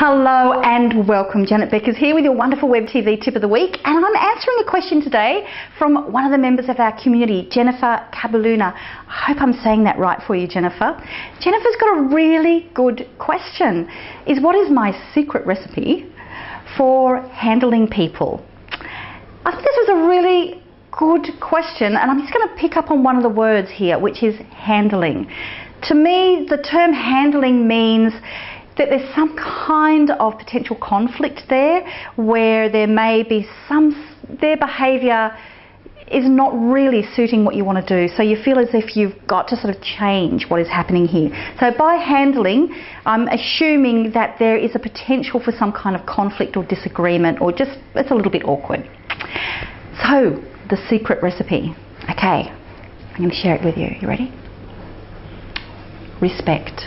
Hello and welcome. Janet Beckers here with your wonderful Web TV tip of the week, and I'm answering a question today from one of the members of our community, Jennifer Cabaluna. I hope I'm saying that right for you, Jennifer. Jennifer's got a really good question. What is my secret recipe for handling people? I think this was a really good question, and I'm just going to pick up on one of the words here, which is handling. To me, the term handling means that there's some kind of potential conflict there where there may be their behaviour is not really suiting what you want to do, so you feel as if you've got to sort of change what is happening here. So by handling, I'm assuming that there is a potential for some kind of conflict or disagreement, or just it's a little bit awkward. So the secret recipe. Okay, I'm going to share it with you. You ready? Respect.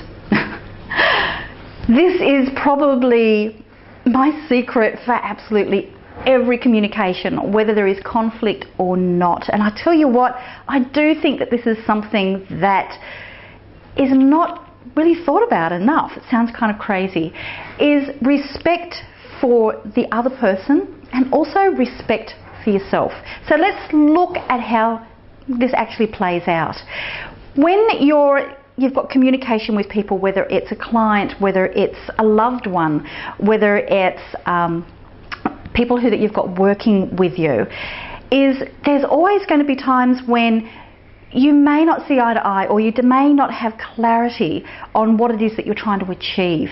This is probably my secret for absolutely every communication, whether there is conflict or not. And I tell you what, I do think that this is something that is not really thought about enough. It sounds kind of crazy. Is respect for the other person and also respect for yourself. So let's look at how this actually plays out. When you've got communication with people, whether it's a client, whether it's a loved one, whether it's people that you've got working with you, there's always going to be times when you may not see eye to eye, or you may not have clarity on what it is that you're trying to achieve.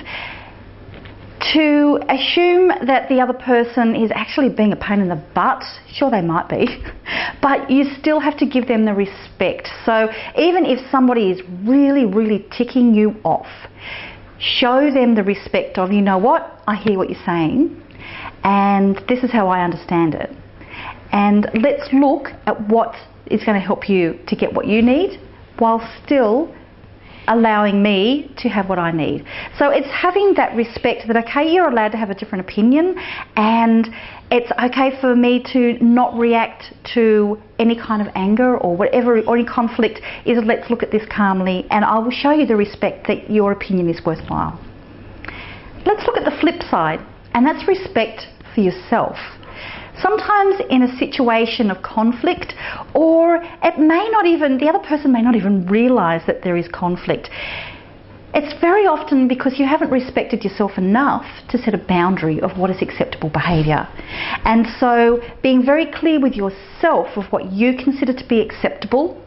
To assume that the other person is actually being a pain in the butt, sure they might be, but you still have to give them the respect. So even if somebody is really, really ticking you off, show them the respect of, you know what, I hear what you're saying, and this is how I understand it. And let's look at what is going to help you to get what you need, while still allowing me to have what I need. So it's having that respect that, okay, you're allowed to have a different opinion, and it's okay for me to not react to any kind of anger or whatever, or any conflict. Let's look at this calmly, and I will show you the respect that your opinion is worthwhile. Let's look at the flip side, and that's respect for yourself. Sometimes in a situation of conflict, or the other person may not even realise that there is conflict. It's very often because you haven't respected yourself enough to set a boundary of what is acceptable behaviour. And so being very clear with yourself of what you consider to be acceptable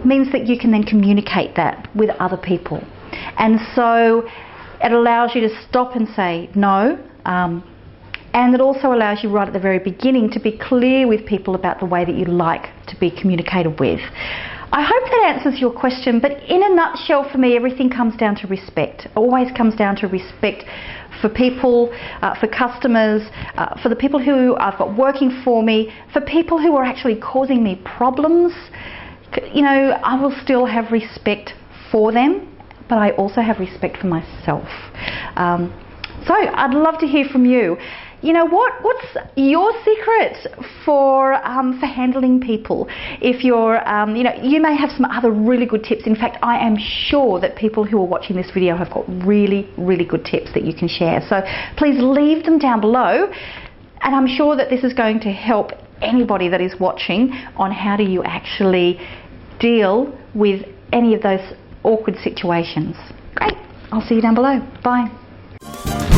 means that you can then communicate that with other people. And so it allows you to stop and say no. And it also allows you right at the very beginning to be clear with people about the way that you like to be communicated with. I hope that answers your question, but in a nutshell, for me, everything comes down to respect. It always comes down to respect for people, for customers, for the people who I've got working for me, for people who are actually causing me problems. You know, I will still have respect for them, but I also have respect for myself. So I'd love to hear from you. You know, what's your secret for handling people? If you're, you may have some other really good tips. In fact, I am sure that people who are watching this video have got really, really good tips that you can share. So please leave them down below, and I'm sure that this is going to help anybody that is watching on how do you actually deal with any of those awkward situations. Great. I'll see you down below. Bye.